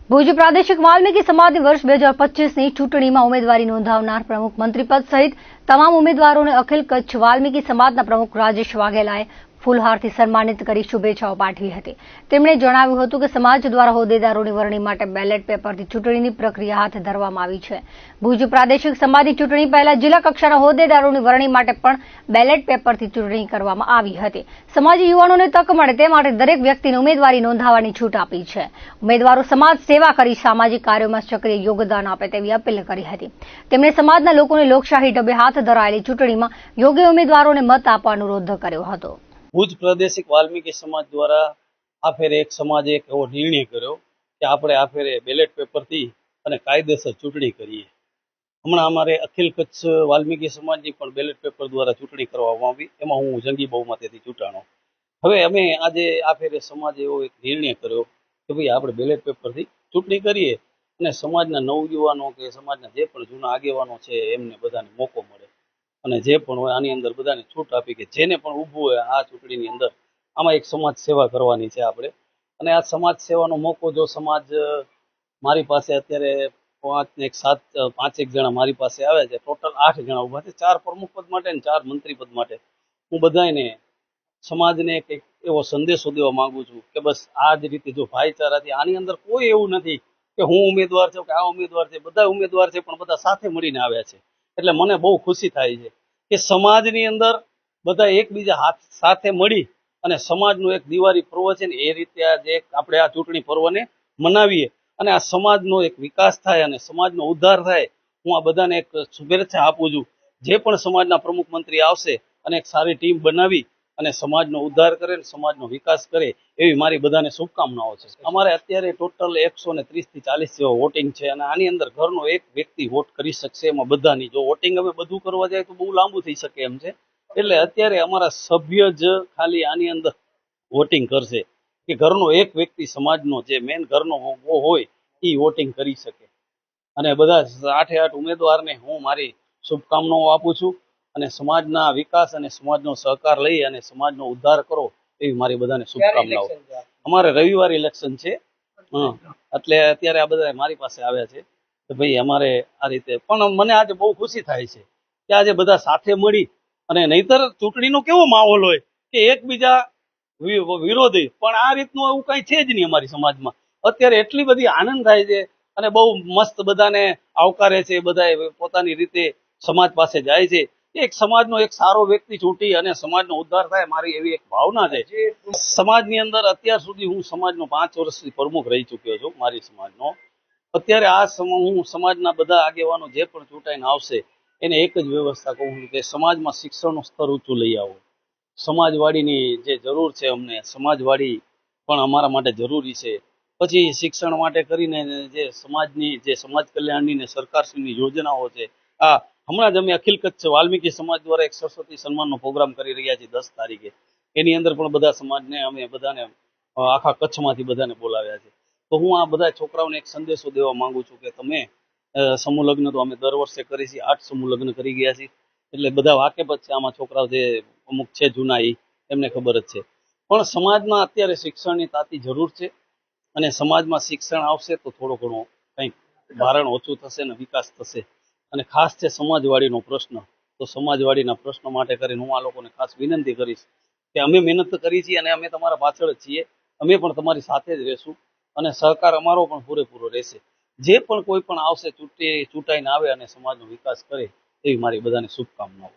ભુજ પ્રાદેશિક વાલ્મીકી સમાજની વર્ષ 2025ની ચૂંટણીમાં ઉમેદવારી નોંધાવનાર પ્રમુખ મંત્રીપદ સહિત તમામ ઉમેદવારોને અખિલ કચ્છ વાલ્મીકી સમાજના પ્રમુખ રાજેશ વાઘેલાએ ફૂલહારથી સન્માનિત કરી શુભેચ્છાઓ પાઠવી હતી। તેમણે જણાવ્યું હતું કે સમાજ દ્વારા હોદ્દેદારોની વરણી માટે બેલેટ પેપરથી ચૂંટણીની પ્રક્રિયા હાથ ધરવામાં આવી છે। ભુજ પ્રાદેશિક સમાજની ચૂંટણી પહેલા જિલ્લા કક્ષાના હોદ્દેદારોની વરણી માટે પણ બેલેટ પેપરથી ચૂંટણી કરવામાં આવી હતી। સમાજી યુવાનોને તક મળે તે માટે દરેક વ્યક્તિને ઉમેદવારી નોંધાવવાની છૂટ આપી છે। ઉમેદવારો સમાજ સેવા કરી સામાજિક કાર્યોમાં સક્રિય યોગદાન આપે તેવી અપીલ કરી હતી। તેમણે સમાજના લોકોને લોકશાહી ઢબે હાથ ધરાયેલી ચૂંટણીમાં યોગ્ય ઉમેદવારોને મત આપવા અનુરોધ કર્યો હતો। ભુજ પ્રાદેશિક વાલ્મીકી સમાજ દ્વારા આ ફેરે એક સમાજે એક એવો નિર્ણય કર્યો કે આપણે આ ફેરે બેલેટ પેપરથી અને કાયદેસર ચૂંટણી કરીએ। હમણાં અમારે અખિલ કચ્છ વાલ્મીકી સમાજની પણ બેલેટ પેપર દ્વારા ચૂંટણી કરવામાં આવી, એમાં હું જંગી બહુમતીથી ચૂંટાણો। હવે અમે આજે આ ફેરે સમાજે એવો એક નિર્ણય કર્યો કે ભાઈ આપણે બેલેટ પેપરથી ચૂંટણી કરીએ અને સમાજના નવયુવાનો કે સમાજના જે પણ જૂના આગેવાનો છે એમને બધાને મોકો મળે અને જે પણ હોય આની અંદર બધાને છૂટ આપી કે જેને પણ ઊભું હોય આ ચૂંટણીની અંદર આમાં એક સમાજ સેવા કરવાની છે આપણે। અને આ સમાજ સેવાનો મોકો જો સમાજ મારી પાસે અત્યારે પાંચેક જણા મારી પાસે આવે છે, ટોટલ 8 જણા ઊભા છે, 4 પ્રમુખ પદ માટે અને 4 મંત્રી પદ માટે। હું બધાને સમાજને એક એવો સંદેશો દેવા માંગુ છું કે બસ આ જ રીતે જો ભાઈચારાથી, આની અંદર કોઈ એવું નથી કે હું ઉમેદવાર છું કે આ ઉમેદવાર છે, બધા ઉમેદવાર છે પણ બધા સાથે મળીને આવ્યા છે। એટલે મને બહુ ખુશી થાય છે કે સમાજની અંદર બધા એકબીજા હાથ સાથે મળી અને સમાજનું એક દિવાળી પર્વ છે ને એ રીતે આજે આપણે આ ચૂંટણી પર્વને મનાવીએ અને આ સમાજનો એક વિકાસ થાય અને સમાજનો ઉદ્ધાર થાય। હું આ બધાને એક શુભેચ્છા આપું છું। જે પણ સમાજના પ્રમુખ મંત્રી આવશે અને એક સારી ટીમ બનાવી અને સમાજનો ઉદ્ધાર કરે અને સમાજનો વિકાસ કરે એવી મારી બધાને શુભકામનાઓ છે। અમારે અત્યારે ટોટલ 130 થી 40 જેવો વોટિંગ છે અને આની અંદર ઘરનો એક વ્યક્તિ વોટ કરી શકશે એમાં બધાની। જો વોટિંગ અમે બધું કરવા જાય તો બહુ લાંબુ થઈ શકે એમ છે, એટલે અત્યારે અમારા સભ્ય જ ખાલી આની અંદર વોટિંગ કરશે કે ઘરનો એક વ્યક્તિ સમાજનો જે મેન ઘરનો હોય એ વોટિંગ કરી શકે। અને બધા 8 ઉમેદવારને હું મારી શુભકામનાઓ આપું છું અને સમાજના વિકાસ અને સમાજનો સહકાર લઈ અને સમાજનો ઉદ્ધાર કરો એવી મારી બધાને શુભકામનાઓ। અમારે રવિવારે ઇલેક્શન છે, એટલે અત્યારે આ બધા મારી પાસે આવ્યા છે કે ભાઈ અમારે આ રીતે, પણ મને આજે બહુ ખુશી થાય છે કે આજે બધા સાથે મળી અને નહીતર ચૂંટણીનો કેવો માહોલ હોય કે એકબીજા વિરોધી, પણ આ રીતનું એવું કઈ છે જ નહીં અમારી સમાજમાં। અત્યારે એટલી બધી આનંદ થાય છે અને બહુ મસ્ત બધાને આવકારે છે, બધા પોતાની રીતે સમાજ પાસે જાય છે। એક સમાજનો એક સારો વ્યક્તિ ચૂંટી અને સમાજનો ઉદ્ધાર થાય મારી એવી એક ભાવના છે। સમાજની અંદર અત્યાર સુધી હું સમાજનો 5 વર્ષથી પ્રમુખ રહી ચૂક્યો છું મારી સમાજનો। અત્યારે આ હું સમાજના બધા આગેવાનો જે પણ ચૂંટાઈને આવશે એને એક જ વ્યવસ્થા કહું છું કે સમાજમાં શિક્ષણનું સ્તર ઊંચું લઈ આવો। સમાજવાડીની જે જરૂર છે અમને, સમાજવાડી પણ અમારા માટે જરૂરી છે। પછી શિક્ષણ માટે કરીને જે સમાજની જે સમાજ કલ્યાણની ને સરકારશ્રીની યોજનાઓ છે, આ હમણાં જ અમે અખિલ કચ્છ વાલ્મીકી સમાજ દ્વારા એક સરસ્વતી સન્માનનો પ્રોગ્રામ કરી રહ્યા છીએ 10 તારીખે। એની અંદર પણ બધા સમાજને અમે બધાને આખા કચ્છમાંથી બધાને બોલાવ્યા છે। તો હું આ બધા છોકરાઓને એક સંદેશો દેવા માંગુ છું કે તમે સમૂહ લગ્ન તો અમે દર વર્ષે કરીએ છીએ, 8 સમૂહ લગ્ન કરી ગયા છીએ, એટલે બધા વાકેફ જ છે આમાં। છોકરાઓ જે અમુક છે જૂના એમને ખબર જ છે, પણ સમાજમાં અત્યારે શિક્ષણની તાતી જરૂર છે અને સમાજમાં શિક્ષણ આવશે તો થોડો ઘણો કંઈક ભારણ ઓછું થશે અને વિકાસ થશે। અને ખાસ છે સમાજવાડીનો પ્રશ્ન, તો સમાજવાડીના પ્રશ્નો માટે કરીને હું આ લોકોને ખાસ વિનંતી કરીશ કે અમે મહેનત કરી છીએ અને અમે તમારા પાછળ જ છીએ, અમે પણ તમારી સાથે જ રહેશું અને સહકાર અમારો પણ પૂરેપૂરો રહેશે। જે પણ કોઈ પણ આવશે ચૂંટાઈને આવે અને સમાજનો વિકાસ કરે એવી મારી બધાને શુભકામનાઓ।